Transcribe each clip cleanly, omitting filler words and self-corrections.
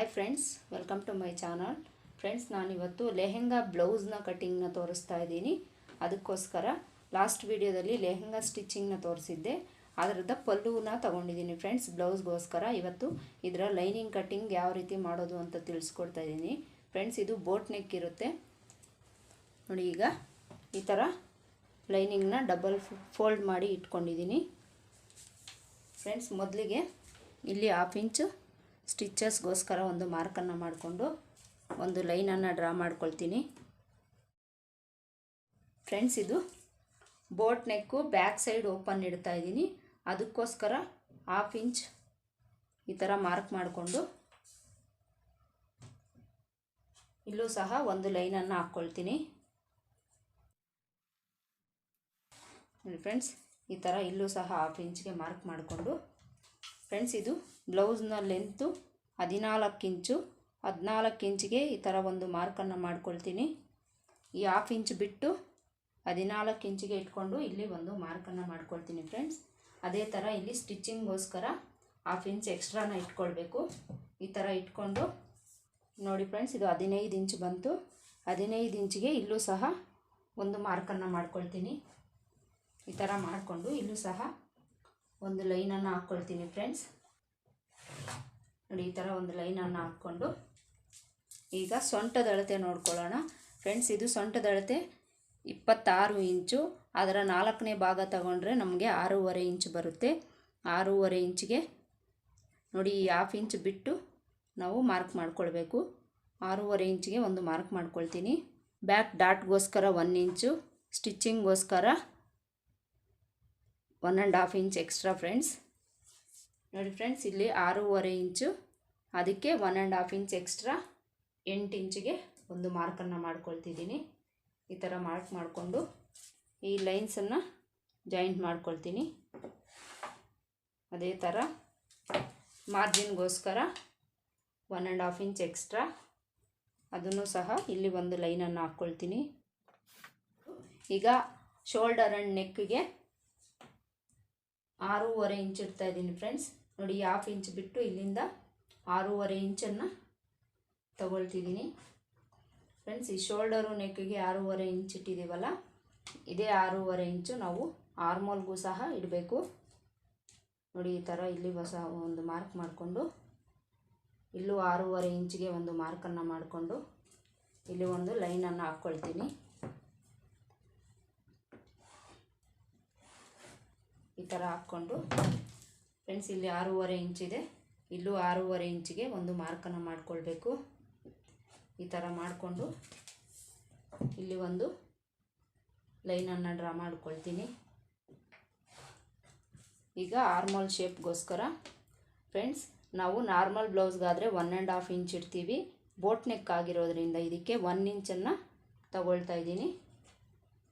Hi friends, welcome to my channel. Friends, ನಾನಿವತ್ತು ಲೆಹೆಂಗಾ ಬ್ಲೌಸ್ನ ಕಟಿಂಗ್ನ ತೋರಿಸ್ತಾ ಇದ್ದೀನಿ. ಅದಕ್ಕೋಸ್ಕರ ಲಾಸ್ಟ್ ವಿಡಿಯೋದಲ್ಲಿ ಲೆಹೆಂಗಾ ಸ್ಟಿಚಿಂಗ್ನ ತೋರಿಸಿದ್ದೆ. ಅದರದ ಪಲ್ಲುನ ತೊಗೊಂಡಿದ್ದೀನಿ ಫ್ರೆಂಡ್ಸ್ ಬ್ಲೌಸ್ಗೋಸ್ಕರ. ಇವತ್ತು ಇದರ ಲೈನಿಂಗ್ ಕಟಿಂಗ್ ಯಾವ ರೀತಿ ಮಾಡೋದು ಅಂತ ತಿಳಿಸ್ಕೊಡ್ತಾ ಇದ್ದೀನಿ ಫ್ರೆಂಡ್ಸ್. ಇದು ಬೋಟ್ ನೆಕ್ ಇರುತ್ತೆ ನೋಡಿ. ಈಗ ಈ ಥರ ಲೈನಿಂಗ್ನ ಡಬಲ್ ಫೋಲ್ಡ್ ಮಾಡಿ ಇಟ್ಕೊಂಡಿದ್ದೀನಿ ಫ್ರೆಂಡ್ಸ್. ಮೊದಲಿಗೆ ಇಲ್ಲಿ 1/2 ಇಂಚು ಸ್ಟಿಚಸ್ಗೋಸ್ಕರ ಒಂದು ಮಾರ್ಕನ್ನು ಮಾಡಿಕೊಂಡು ಒಂದು ಲೈನನ್ನು ಡ್ರಾ ಮಾಡ್ಕೊಳ್ತೀನಿ ಫ್ರೆಂಡ್ಸ್. ಇದು ಬೋಟ್ ನೆಕ್ಕು ಬ್ಯಾಕ್ ಸೈಡ್ ಓಪನ್ ಇಡ್ತಾ ಇದ್ದೀನಿ. ಅದಕ್ಕೋಸ್ಕರ 1/2 ಇಂಚ್ ಈ ಥರ ಮಾರ್ಕ್ ಮಾಡಿಕೊಂಡು ಇಲ್ಲೂ ಸಹ ಒಂದು ಲೈನನ್ನು ಹಾಕ್ಕೊಳ್ತೀನಿ ಫ್ರೆಂಡ್ಸ್. ಈ ಥರ ಇಲ್ಲೂ ಸಹ 1/2 ಇಂಚ್ಗೆ ಮಾರ್ಕ್ ಮಾಡಿಕೊಂಡು ಫ್ರೆಂಡ್ಸ್, ಇದು ಬ್ಲೌಸ್ನ ಲೆಂತು 14 ಇಂಚು. 14 ಇಂಚಿಗೆ ಈ ಥರ ಒಂದು ಮಾರ್ಕನ್ನು ಮಾಡ್ಕೊಳ್ತೀನಿ. ಈ 1/2 ಇಂಚ್ ಬಿಟ್ಟು 14 ಇಂಚಿಗೆ ಇಟ್ಕೊಂಡು ಇಲ್ಲಿ ಒಂದು ಮಾರ್ಕನ್ನು ಮಾಡ್ಕೊಳ್ತೀನಿ ಫ್ರೆಂಡ್ಸ್. ಅದೇ ಥರ ಇಲ್ಲಿ ಸ್ಟಿಚಿಂಗ್ಗೋಸ್ಕರ 1/2 ಇಂಚ್ ಎಕ್ಸ್ಟ್ರಾನ ಇಟ್ಕೊಳ್ಬೇಕು. ಈ ಥರ ಇಟ್ಕೊಂಡು ನೋಡಿ ಫ್ರೆಂಡ್ಸ್, ಇದು 15 ಇಂಚ್ ಬಂತು. 15 ಇಂಚಿಗೆ ಇಲ್ಲೂ ಸಹ ಒಂದು ಮಾರ್ಕನ್ನು ಮಾಡ್ಕೊಳ್ತೀನಿ. ಈ ಥರ ಮಾಡಿಕೊಂಡು ಇಲ್ಲೂ ಸಹ ಒಂದು ಲೈನನ್ನು ಹಾಕ್ಕೊಳ್ತೀನಿ ಫ್ರೆಂಡ್ಸ್ ನೋಡಿ. ಈ ಥರ ಒಂದು ಲೈನನ್ನು ಹಾಕ್ಕೊಂಡು ಈಗ ಸೊಂಟದ ಅಳತೆ ನೋಡ್ಕೊಳ್ಳೋಣ ಫ್ರೆಂಡ್ಸ್. ಇದು ಸೊಂಟದ ಅಳತೆ 26 ಇಂಚು. ಅದರ 4ನೇ ಭಾಗ ತಗೊಂಡ್ರೆ ನಮಗೆ 6.5 ಇಂಚ್ ಬರುತ್ತೆ. 6.5 ಇಂಚಿಗೆ ನೋಡಿ ಈ 1/2 ಇಂಚ್ ಬಿಟ್ಟು ನಾವು ಮಾರ್ಕ್ ಮಾಡ್ಕೊಳ್ಬೇಕು. 6.5 ಇಂಚಿಗೆ ಒಂದು ಮಾರ್ಕ್ ಮಾಡ್ಕೊಳ್ತೀನಿ. ಬ್ಯಾಕ್ ಡಾಟ್ಗೋಸ್ಕರ 1 ಇಂಚು, ಸ್ಟಿಚಿಂಗ್ಗೋಸ್ಕರ 1.5 ಇಂಚ್ ಎಕ್ಸ್ಟ್ರಾ ಫ್ರೆಂಡ್ಸ್ ನೋಡಿ. ಫ್ರೆಂಡ್ಸ್, ಇಲ್ಲಿ 6.5 ಇಂಚು, ಅದಕ್ಕೆ 1.5 ಇಂಚ್ ಎಕ್ಸ್ಟ್ರಾ 8 ಇಂಚಿಗೆ ಒಂದು ಮಾರ್ಕನ್ನು ಮಾಡ್ಕೊಳ್ತಿದ್ದೀನಿ. ಈ ಥರ ಮಾರ್ಕ್ ಮಾಡಿಕೊಂಡು ಈ ಲೈನ್ಸನ್ನು ಜಾಯಿಂಟ್ ಮಾಡ್ಕೊಳ್ತೀನಿ. ಅದೇ ಥರ ಮಾರ್ಜಿನ್ಗೋಸ್ಕರ 1.5 ಇಂಚ್ ಎಕ್ಸ್ಟ್ರಾ ಅದನ್ನು ಸಹ ಇಲ್ಲಿ ಒಂದು ಲೈನನ್ನು ಹಾಕ್ಕೊಳ್ತೀನಿ. ಈಗ ಶೋಲ್ಡರ್ ಆ್ಯಂಡ್ ನೆಕ್ಗೆ 6.5 ಇಂಚ್ ಇಡ್ತಾ ಇದ್ದೀನಿ ಫ್ರೆಂಡ್ಸ್ ನೋಡಿ. 1/2 ಇಂಚ್ ಬಿಟ್ಟು ಇಲ್ಲಿಂದ 6.5 ಇಂಚನ್ನು ತಗೊಳ್ತಿದ್ದೀನಿ ಫ್ರೆಂಡ್ಸ್. ಈ ಶೋಲ್ಡರು ನೆಕ್ಗೆ 6.5 ಇಂಚ್ ಇಟ್ಟಿದ್ದೀವಲ್ಲ, ಇದೇ 6.5 ಇಂಚು ನಾವು ಆರ್ಮೋಲ್ಗೂ ಸಹ ಇಡಬೇಕು ನೋಡಿ. ಈ ಥರ ಇಲ್ಲಿ ಸಹ ಒಂದು ಮಾರ್ಕ್ ಮಾಡಿಕೊಂಡು ಇಲ್ಲೂ 6.5 ಇಂಚಿಗೆ ಒಂದು ಮಾರ್ಕನ್ನು ಮಾಡಿಕೊಂಡು ಇಲ್ಲಿ ಒಂದು ಲೈನನ್ನು ಹಾಕ್ಕೊಳ್ತೀನಿ. ಈ ಥರ ಹಾಕ್ಕೊಂಡು ಫ್ರೆಂಡ್ಸ್, ಇಲ್ಲಿ 6.5 ಇಂಚಿದೆ, ಇಲ್ಲೂ 6.5 ಇಂಚಿಗೆ ಒಂದು ಮಾರ್ಕನ್ನು ಮಾಡಿಕೊಳ್ಬೇಕು. ಈ ಥರ ಮಾಡಿಕೊಂಡು ಇಲ್ಲಿ ಒಂದು ಲೈನನ್ನು ಡ್ರಾ ಮಾಡ್ಕೊಳ್ತೀನಿ. ಈಗ ಆರ್ಮೋಲ್ ಶೇಪ್ಗೋಸ್ಕರ ಫ್ರೆಂಡ್ಸ್, ನಾವು ನಾರ್ಮಲ್ ಬ್ಲೌಸ್ಗಾದರೆ 1.5 ಇಂಚ್ ಇಡ್ತೀವಿ. ಬೋಟ್ ನೆಕ್ ಆಗಿರೋದ್ರಿಂದ ಇದಕ್ಕೆ 1 ಇಂಚನ್ನು ತಗೊಳ್ತಾ ಇದ್ದೀನಿ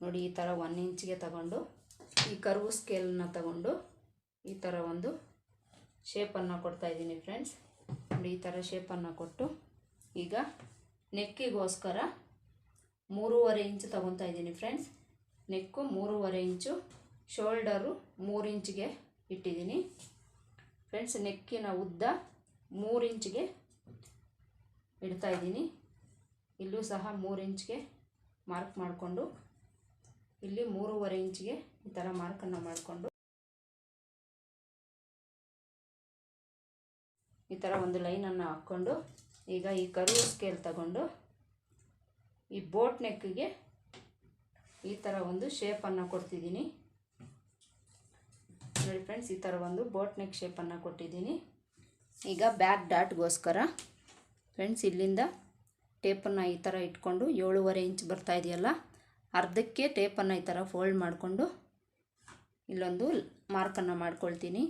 ನೋಡಿ. ಈ ಥರ 1 ಇಂಚಿಗೆ ತಗೊಂಡು ಈ ಕರ್ವ್ ಸ್ಕೇಲನ್ನು ತಗೊಂಡು ಈ ಥರ ಒಂದು ಶೇಪನ್ನು ಕೊಡ್ತಾ ಇದ್ದೀನಿ ಫ್ರೆಂಡ್ಸ್ ನೋಡಿ. ಈ ಥರ ಶೇಪನ್ನು ಕೊಟ್ಟು ಈಗ ನೆಕ್ಕಿಗೋಸ್ಕರ 3.5 ಇಂಚ್ ತಗೊತಾ ಇದ್ದೀನಿ ಫ್ರೆಂಡ್ಸ್. ನೆಕ್ಕು 3.5 ಇಂಚು, ಶೋಲ್ಡರು 3 ಇಂಚಿಗೆ ಇಟ್ಟಿದ್ದೀನಿ ಫ್ರೆಂಡ್ಸ್. ನೆಕ್ಕಿನ ಉದ್ದ 3 ಇಂಚಿಗೆ ಇಡ್ತಾ ಇದ್ದೀನಿ. ಇಲ್ಲೂ ಸಹ 3 ಇಂಚಿಗೆ ಮಾರ್ಕ್ ಮಾಡಿಕೊಂಡು ಇಲ್ಲಿ 3.5 ಇಂಚಿಗೆ ಈ ಥರ ಮಾರ್ಕನ್ನು ಮಾಡಿಕೊಂಡು ಈ ಥರ ಒಂದು ಲೈನನ್ನು ಹಾಕ್ಕೊಂಡು ಈಗ ಈ ಕರ್ವ್ ಸ್ಕೇಲ್ ತಗೊಂಡು ಈ ಬೋಟ್ ನೆಕ್ಗೆ ಈ ಥರ ಒಂದು ಶೇಪನ್ನು ಕೊಡ್ತಿದ್ದೀನಿ ನೋಡಿ ಫ್ರೆಂಡ್ಸ್. ಈ ಥರ ಒಂದು ಬೋಟ್ ನೆಕ್ ಶೇಪನ್ನು ಕೊಟ್ಟಿದ್ದೀನಿ. ಈಗ ಬ್ಯಾಕ್ ಡಾಟ್ಗೋಸ್ಕರ ಫ್ರೆಂಡ್ಸ್, ಇಲ್ಲಿಂದ ಟೇಪನ್ನು ಈ ಥರ ಇಟ್ಕೊಂಡು 7.5 ಇಂಚ್ ಬರ್ತಾ ಇದೆಯಲ್ಲ, ಅರ್ಧಕ್ಕೆ ಟೇಪನ್ನು ಈ ಥರ ಫೋಲ್ಡ್ ಮಾಡಿಕೊಂಡು ಇಲ್ಲೊಂದು ಮಾರ್ಕನ್ನು ಮಾಡ್ಕೊಳ್ತೀನಿ.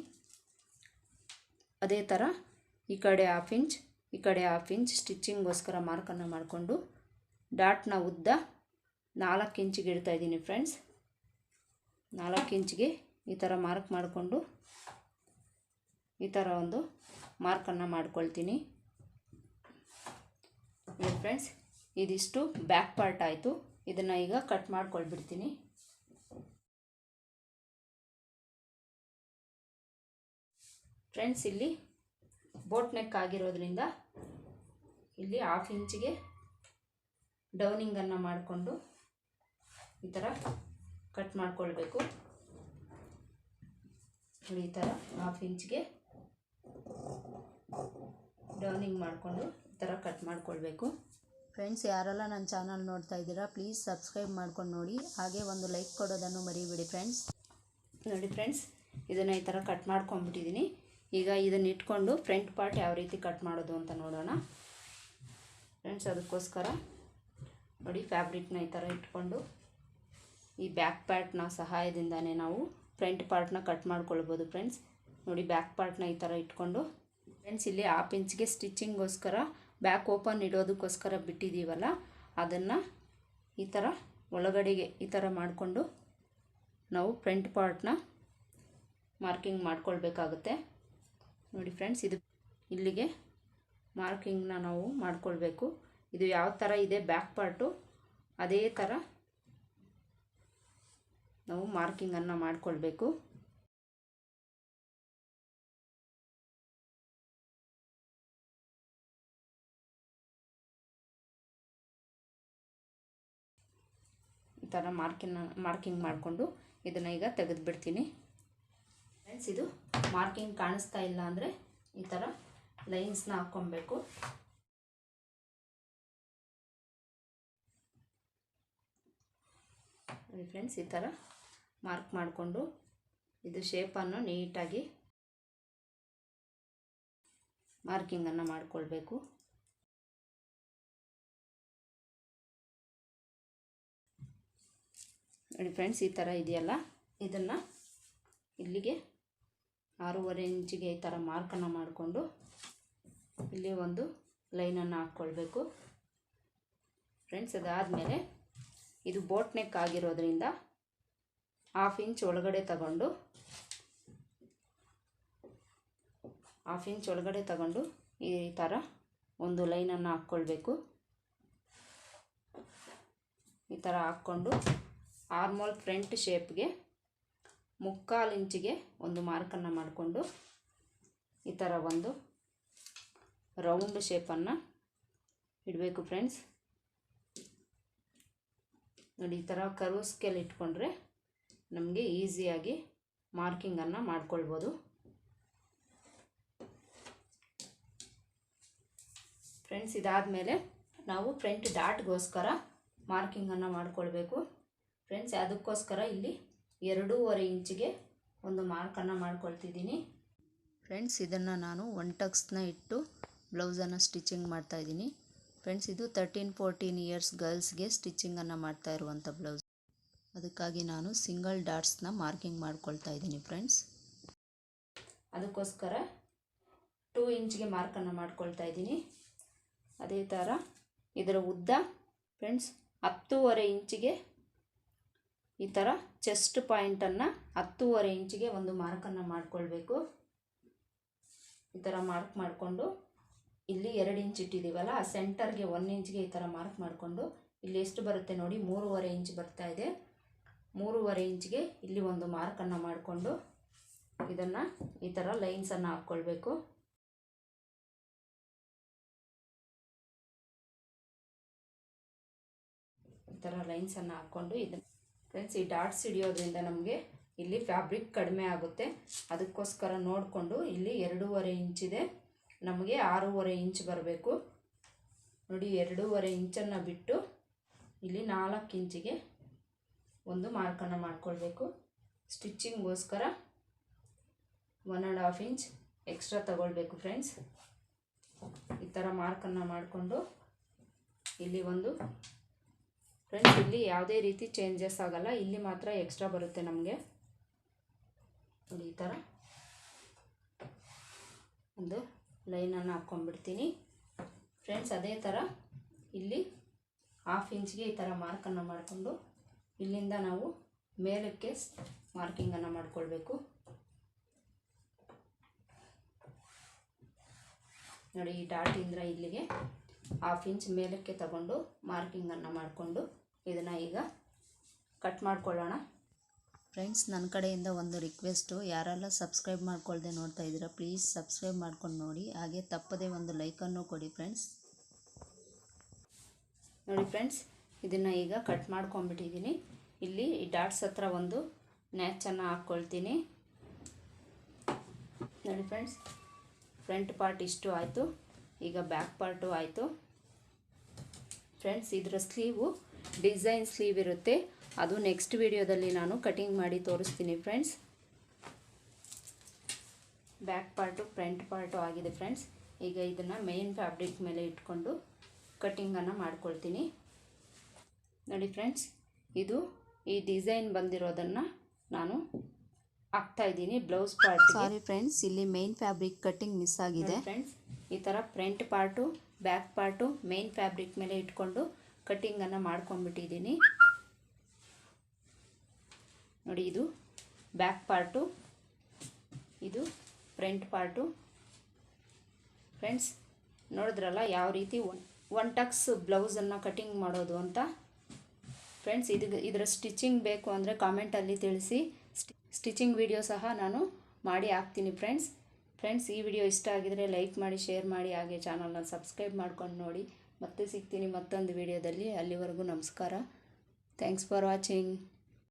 ಅದೇ ಥರ ಈ ಕಡೆ 1/2 ಇಂಚ್, ಈ ಕಡೆ 1/2 ಇಂಚ್ ಸ್ಟಿಚಿಂಗ್ಗೋಸ್ಕರ ಮಾರ್ಕನ್ನು ಮಾಡಿಕೊಂಡು ಡಾಟ್ನ ಉದ್ದ 4 ಇಂಚಿಗೆ ಇಡ್ತಾ ಇದ್ದೀನಿ ಫ್ರೆಂಡ್ಸ್. 4 ಇಂಚಿಗೆ ಈ ಥರ ಮಾರ್ಕ್ ಮಾಡಿಕೊಂಡು ಈ ಥರ ಒಂದು ಮಾರ್ಕನ್ನು ಮಾಡ್ಕೊಳ್ತೀನಿ ಫ್ರೆಂಡ್ಸ್. ಇದಿಷ್ಟು ಬ್ಯಾಕ್ ಪಾರ್ಟ್ ಆಯಿತು. ಇದನ್ನು ಈಗ ಕಟ್ ಮಾಡ್ಕೊಳ್ಬಿಡ್ತೀನಿ ಫ್ರೆಂಡ್ಸ್. ಇಲ್ಲಿ ಬೋಟ್ ನೆಕ್ ಆಗಿರೋದ್ರಿಂದ ಇಲ್ಲಿ 1/2 ಇಂಚಿಗೆ ಡೌನಿಂಗನ್ನು ಮಾಡಿಕೊಂಡು ಈ ಥರ ಕಟ್ ಮಾಡ್ಕೊಳ್ಬೇಕು. ಈ ಥರ 1/2 ಇಂಚಿಗೆ ಡೌನಿಂಗ್ ಮಾಡಿಕೊಂಡು ಈ ಥರ ಕಟ್ ಮಾಡ್ಕೊಳ್ಬೇಕು. ಫ್ರೆಂಡ್ಸ್, ಯಾರೆಲ್ಲ ನನ್ನ ಚಾನಲ್ ನೋಡ್ತಾ ಇದ್ದೀರಾ ಪ್ಲೀಸ್ ಸಬ್ಸ್ಕ್ರೈಬ್ ಮಾಡ್ಕೊಂಡು ನೋಡಿ, ಹಾಗೆ ಒಂದು ಲೈಕ್ ಕೊಡೋದನ್ನು ಮರಿಬೇಡಿ ಫ್ರೆಂಡ್ಸ್. ನೋಡಿ ಫ್ರೆಂಡ್ಸ್, ಇದನ್ನು ಈ ಥರ ಕಟ್ ಮಾಡ್ಕೊಂಡ್ಬಿಟ್ಟಿದ್ದೀನಿ. ಈಗ ಇದನ್ನು ಇಟ್ಕೊಂಡು ಫ್ರಂಟ್ ಪಾರ್ಟ್ ಯಾವ ರೀತಿ ಕಟ್ ಮಾಡೋದು ಅಂತ ನೋಡೋಣ ಫ್ರೆಂಡ್ಸ್. ಅದಕ್ಕೋಸ್ಕರ ನೋಡಿ, ಫ್ಯಾಬ್ರಿಕ್ನ ಈ ಥರ ಇಟ್ಕೊಂಡು ಈ ಬ್ಯಾಕ್ ಪಾರ್ಟ್ನ ಸಹಾಯದಿಂದನೇ ನಾವು ಫ್ರಂಟ್ ಪಾರ್ಟ್ನ ಕಟ್ ಮಾಡ್ಕೊಳ್ಬೋದು ಫ್ರೆಂಡ್ಸ್. ನೋಡಿ, ಬ್ಯಾಕ್ ಪಾರ್ಟ್ನ ಈ ಥರ ಇಟ್ಕೊಂಡು ಫ್ರೆಂಡ್ಸ್, ಇಲ್ಲಿ 1/2 ಇಂಚಿಗೆ ಸ್ಟಿಚಿಂಗೋಸ್ಕರ ಬ್ಯಾಕ್ ಓಪನ್ ಇಡೋದಕ್ಕೋಸ್ಕರ ಬಿಟ್ಟಿದ್ದೀವಲ್ಲ, ಅದನ್ನು ಈ ಥರ ಒಳಗಡೆಗೆ ಈ ಥರ ಮಾಡಿಕೊಂಡು ನಾವು ಫ್ರಂಟ್ ಪಾರ್ಟ್ನ ಮಾರ್ಕಿಂಗ್ ಮಾಡ್ಕೊಳ್ಬೇಕಾಗುತ್ತೆ. ನೋಡಿ ಫ್ರೆಂಡ್ಸ್, ಇದು ಇಲ್ಲಿಗೆ ಮಾರ್ಕಿಂಗ್ನ ನಾವು ಮಾಡ್ಕೊಳ್ಬೇಕು. ಇದು ಯಾವ ಥರ ಇದೆ ಬ್ಯಾಕ್ ಪಾರ್ಟು, ಅದೇ ಥರ ನಾವು ಮಾರ್ಕಿಂಗನ್ನು ಮಾಡಿಕೊಳ್ಬೇಕು. ಈ ಥರ ಮಾರ್ಕಿಂಗ್ ಮಾಡಿಕೊಂಡು ಇದನ್ನು ಈಗ ತೆಗೆದುಬಿಡ್ತೀನಿ ಫ್ರೆಂಡ್ಸ್. ಇದು ಮಾರ್ಕಿಂಗ್ ಕಾಣಿಸ್ತಾ ಇಲ್ಲ ಅಂದರೆ ಈ ಥರ ಲೈನ್ಸ್ನ ಹಾಕ್ಕೊಬೇಕು. ನೋಡಿ ಫ್ರೆಂಡ್ಸ್, ಈ ಥರ ಮಾರ್ಕ್ ಮಾಡಿಕೊಂಡು ಇದು ಶೇಪನ್ನು ನೀಟಾಗಿ ಮಾರ್ಕಿಂಗನ್ನು ಮಾಡಿಕೊಳ್ಬೇಕು. ನೋಡಿ ಫ್ರೆಂಡ್ಸ್, ಈ ಥರ ಇದೆಯಲ್ಲ, ಇದನ್ನು ಇಲ್ಲಿಗೆ 6.5 ಇಂಚಿಗೆ ಈ ಥರ ಮಾರ್ಕನ್ನು ಮಾಡಿಕೊಂಡು ಇಲ್ಲಿ ಒಂದು ಲೈನನ್ನು ಹಾಕ್ಕೊಳ್ಬೇಕು ಫ್ರೆಂಡ್ಸ್. ಅದಾದಮೇಲೆ ಇದು ಬೋಟ್ ನೆಕ್ ಆಗಿರೋದ್ರಿಂದ 1/2 ಇಂಚ್ ಒಳಗಡೆ ತಗೊಂಡು 1/2 ಇಂಚ್ ಒಳಗಡೆ ತಗೊಂಡು ಈ ಥರ ಒಂದು ಲೈನನ್ನು ಹಾಕ್ಕೊಳ್ಬೇಕು. ಈ ಥರ ಹಾಕ್ಕೊಂಡು ಆರ್ಮೋಲ್ ಫ್ರಂಟ್ ಶೇಪ್ಗೆ 3/4 ಇಂಚಿಗೆ ಒಂದು ಮಾರ್ಕನ್ನು ಮಾಡಿಕೊಂಡು ಈ ಥರ ಒಂದು ರೌಂಡ್ ಶೇಪನ್ನು ಇಡಬೇಕು ಫ್ರೆಂಡ್ಸ್. ನೋಡಿ, ಈ ಥರ ಕರ್ವ್ ಸ್ಕೇಲ್ ಇಟ್ಕೊಂಡ್ರೆ ನಮಗೆ ಈಸಿಯಾಗಿ ಮಾರ್ಕಿಂಗನ್ನು ಮಾಡ್ಕೊಳ್ಬೋದು ಫ್ರೆಂಡ್ಸ್. ಇದಾದಮೇಲೆ ನಾವು ಫ್ರಂಟ್ ಡಾಟ್ಗೋಸ್ಕರ ಮಾರ್ಕಿಂಗನ್ನು ಮಾಡಿಕೊಳ್ಬೇಕು ಫ್ರೆಂಡ್ಸ್. ಅದಕ್ಕೋಸ್ಕರ ಇಲ್ಲಿ 2.5 ಇಂಚಿಗೆ ಒಂದು ಮಾರ್ಕನ್ನು ಮಾಡ್ಕೊಳ್ತಿದ್ದೀನಿ ಫ್ರೆಂಡ್ಸ್. ಇದನ್ನು ನಾನು 1 ಟಕ್ಸ್ನ ಇಟ್ಟು ಬ್ಲೌಸನ್ನು ಸ್ಟಿಚಿಂಗ್ ಮಾಡ್ತಾಯಿದ್ದೀನಿ ಫ್ರೆಂಡ್ಸ್. ಇದು 13-14 ಇಯರ್ಸ್ ಗರ್ಲ್ಸ್ಗೆ ಸ್ಟಿಚಿಂಗನ್ನು ಮಾಡ್ತಾ ಇರುವಂಥ ಬ್ಲೌಸ್. ಅದಕ್ಕಾಗಿ ನಾನು ಸಿಂಗಲ್ ಡಾಟ್ಸ್ನ ಮಾರ್ಕಿಂಗ್ ಮಾಡ್ಕೊಳ್ತಾ ಇದ್ದೀನಿ ಫ್ರೆಂಡ್ಸ್. ಅದಕ್ಕೋಸ್ಕರ 2 ಇಂಚಿಗೆ ಮಾರ್ಕನ್ನು ಮಾಡ್ಕೊಳ್ತಾ ಇದ್ದೀನಿ. ಅದೇ ಥರ ಇದರ ಉದ್ದ ಫ್ರೆಂಡ್ಸ್ 10.5 ಇಂಚಿಗೆ ಈ ಥರ ಚೆಸ್ಟ್ ಪಾಯಿಂಟನ್ನು 10.5 ಇಂಚಿಗೆ ಒಂದು ಮಾರ್ಕನ್ನು ಮಾಡಿಕೊಳ್ಬೇಕು. ಈ ಥರ ಮಾರ್ಕ್ ಮಾಡಿಕೊಂಡು ಇಲ್ಲಿ 2 ಇಂಚ್ ಇಟ್ಟಿದ್ದೀವಲ್ಲ, ಆ ಸೆಂಟರ್ಗೆ 1 ಇಂಚಿಗೆ ಈ ಥರ ಮಾರ್ಕ್ ಮಾಡಿಕೊಂಡು ಇಲ್ಲಿ ಎಷ್ಟು ಬರುತ್ತೆ ನೋಡಿ, 3.5 ಇಂಚ್ ಬರ್ತಾ ಇದೆ. 3.5 ಇಂಚಿಗೆ ಇಲ್ಲಿ ಒಂದು ಮಾರ್ಕನ್ನು ಮಾಡಿಕೊಂಡು ಇದನ್ನು ಈ ಥರ ಲೈನ್ಸನ್ನು ಹಾಕ್ಕೊಳ್ಬೇಕು. ಈ ಥರ ಲೈನ್ಸನ್ನು ಹಾಕ್ಕೊಂಡು ಇದನ್ನು ಫ್ರೆಂಡ್ಸ್, ಈ ಡಾಟ್ಸ್ ಹಿಡಿಯೋದ್ರಿಂದ ನಮಗೆ ಇಲ್ಲಿ ಫ್ಯಾಬ್ರಿಕ್ ಕಡಿಮೆ ಆಗುತ್ತೆ. ಅದಕ್ಕೋಸ್ಕರ ನೋಡಿಕೊಂಡು ಇಲ್ಲಿ 2.5 ಇಂಚಿದೆ, ನಮಗೆ 6.5 ಇಂಚ್ ಬರಬೇಕು ನೋಡಿ. 2.5 ಇಂಚನ್ನು ಬಿಟ್ಟು ಇಲ್ಲಿ 4 ಇಂಚಿಗೆ ಒಂದು ಮಾರ್ಕನ್ನು ಮಾಡಿಕೊಳ್ಬೇಕು. ಸ್ಟಿಚ್ಚಿಂಗ್ಗೋಸ್ಕರ 1.5 ಇಂಚ್ ಎಕ್ಸ್ಟ್ರಾ ತಗೊಳ್ಬೇಕು ಫ್ರೆಂಡ್ಸ್. ಈ ಥರ ಮಾರ್ಕನ್ನು ಮಾಡಿಕೊಂಡು ಇಲ್ಲಿ ಒಂದು ಫ್ರೆಂಡ್ಸ್, ಇಲ್ಲಿ ಯಾವುದೇ ರೀತಿ ಚೇಂಜಸ್ ಆಗಲ್ಲ, ಇಲ್ಲಿ ಮಾತ್ರ ಎಕ್ಸ್ಟ್ರಾ ಬರುತ್ತೆ ನಮಗೆ ನೋಡಿ. ಈ ಥರ ಒಂದು ಲೈನನ್ನು ಹಾಕ್ಕೊಂಡ್ಬಿಡ್ತೀನಿ ಫ್ರೆಂಡ್ಸ್. ಅದೇ ಥರ ಇಲ್ಲಿ 1/2 ಇಂಚಿಗೆ ಈ ಥರ ಮಾರ್ಕನ್ನು ಮಾಡಿಕೊಂಡು ಇಲ್ಲಿಂದ ನಾವು ಮೇಲಕ್ಕೆ ಮಾರ್ಕಿಂಗನ್ನು ಮಾಡಿಕೊಳ್ಬೇಕು ನೋಡಿ. ಈ ಡಾಟಿಂದ ಇಲ್ಲಿಗೆ 1/2 ಇಂಚ್ ಮೇಲಕ್ಕೆ ತಗೊಂಡು ಮಾರ್ಕಿಂಗನ್ನು ಮಾಡಿಕೊಂಡು ಇದನ್ನು ಈಗ ಕಟ್ ಮಾಡ್ಕೊಳ್ಳೋಣ ಫ್ರೆಂಡ್ಸ್. ನನ್ನ ಕಡೆಯಿಂದ ಒಂದು ರಿಕ್ವೆಸ್ಟು, ಯಾರೆಲ್ಲ ಸಬ್ಸ್ಕ್ರೈಬ್ ಮಾಡ್ಕೊಳ್ದೆ ನೋಡ್ತಾ ಇದ್ದೀರಾ ಪ್ಲೀಸ್ ಸಬ್ಸ್ಕ್ರೈಬ್ ಮಾಡ್ಕೊಂಡು ನೋಡಿ, ಹಾಗೆ ತಪ್ಪದೇ ಒಂದು ಲೈಕನ್ನು ಕೊಡಿ ಫ್ರೆಂಡ್ಸ್. ನೋಡಿ ಫ್ರೆಂಡ್ಸ್, ಇದನ್ನು ಈಗ ಕಟ್ ಮಾಡ್ಕೊಂಬಿಟ್ಟಿದ್ದೀನಿ. ಇಲ್ಲಿ ಈ ಡಾಟ್ಸ್ ಹತ್ರ ಒಂದು ನ್ಯಾಚನ್ನು ಹಾಕ್ಕೊಳ್ತೀನಿ. ನೋಡಿ ಫ್ರೆಂಡ್ಸ್, ಫ್ರಂಟ್ ಪಾರ್ಟ್ ಇಷ್ಟು ಆಯಿತು. ಈಗ ಬ್ಯಾಕ್ ಪಾರ್ಟು ಆಯಿತು. ಫ್ರೆಂಡ್ಸ್, ಇದರ ಸ್ಲೀವು ಡಿಸೈನ್ ಸ್ಲೀವ್ ಇರುತ್ತೆ, ಅದು ನೆಕ್ಸ್ಟ್ ವಿಡಿಯೋದಲ್ಲಿ ನಾನು ಕಟಿಂಗ್ ಮಾಡಿ ತೋರಿಸ್ತೀನಿ. Friends, back part front part ಆಗಿದೆ. ಫ್ರೆಂಡ್ಸ್, ಈಗ ಇದನ್ನು ಮೇನ್ ಫ್ಯಾಬ್ರಿಕ್ ಮೇಲೆ ಇಟ್ಕೊಂಡು ಕಟಿಂಗನ್ನು ಮಾಡ್ಕೊಳ್ತೀನಿ. ನೋಡಿ ಫ್ರೆಂಡ್ಸ್, ಇದು ಈ ಡಿಸೈನ್ ಬಂದಿರೋದನ್ನು ನಾನು ಹಾಕ್ತಾಯಿದ್ದೀನಿ ಬ್ಲೌಸ್ ಪಾರ್ಟ್. ಸಾರಿ ಫ್ರೆಂಡ್ಸ್, ಇಲ್ಲಿ ಮೇನ್ ಫ್ಯಾಬ್ರಿಕ್ ಕಟಿಂಗ್ ಮಿಸ್ ಆಗಿದೆ. ಫ್ರೆಂಡ್ಸ್, ಈ ಥರ front part back part main fabric ಮೇಲೆ ಇಟ್ಕೊಂಡು ಕಟಿಂಗನ್ನು ಮಾಡ್ಕೊಂಡ್ಬಿಟ್ಟಿದ್ದೀನಿ. ನೋಡಿ, ಇದು ಬ್ಯಾಕ್ ಪಾರ್ಟು, ಇದು ಫ್ರಂಟ್ ಪಾರ್ಟು. ಫ್ರೆಂಡ್ಸ್, ನೋಡಿದ್ರಲ್ಲ ಯಾವ ರೀತಿ ಒನ್ ಟಕ್ಸ್ ಬ್ಲೌಸನ್ನು ಕಟಿಂಗ್ ಮಾಡೋದು ಅಂತ. ಫ್ರೆಂಡ್ಸ್, ಇದರ ಸ್ಟಿಚಿಂಗ್ ಬೇಕು ಅಂದರೆ ಕಾಮೆಂಟಲ್ಲಿ ತಿಳಿಸಿ. ಸ್ಟಿಚಿಂಗ್ ವಿಡಿಯೋ ಸಹ ನಾನು ಮಾಡಿ ಹಾಕ್ತೀನಿ. ಫ್ರೆಂಡ್ಸ್, ಈ ವಿಡಿಯೋ ಇಷ್ಟ ಆಗಿದರೆ ಲೈಕ್ ಮಾಡಿ, ಶೇರ್ ಮಾಡಿ, ಹಾಗೆ ಚಾನಲ್ನ ಸಬ್ಸ್ಕ್ರೈಬ್ ಮಾಡ್ಕೊಂಡು ನೋಡಿ. ಮತ್ತೆ ಸಿಗ್ತೀನಿ ಮತ್ತೊಂದು ವಿಡಿಯೋದಲ್ಲಿ. ಅಲ್ಲಿವರೆಗೂ ನಮಸ್ಕಾರ. Thanks for watching.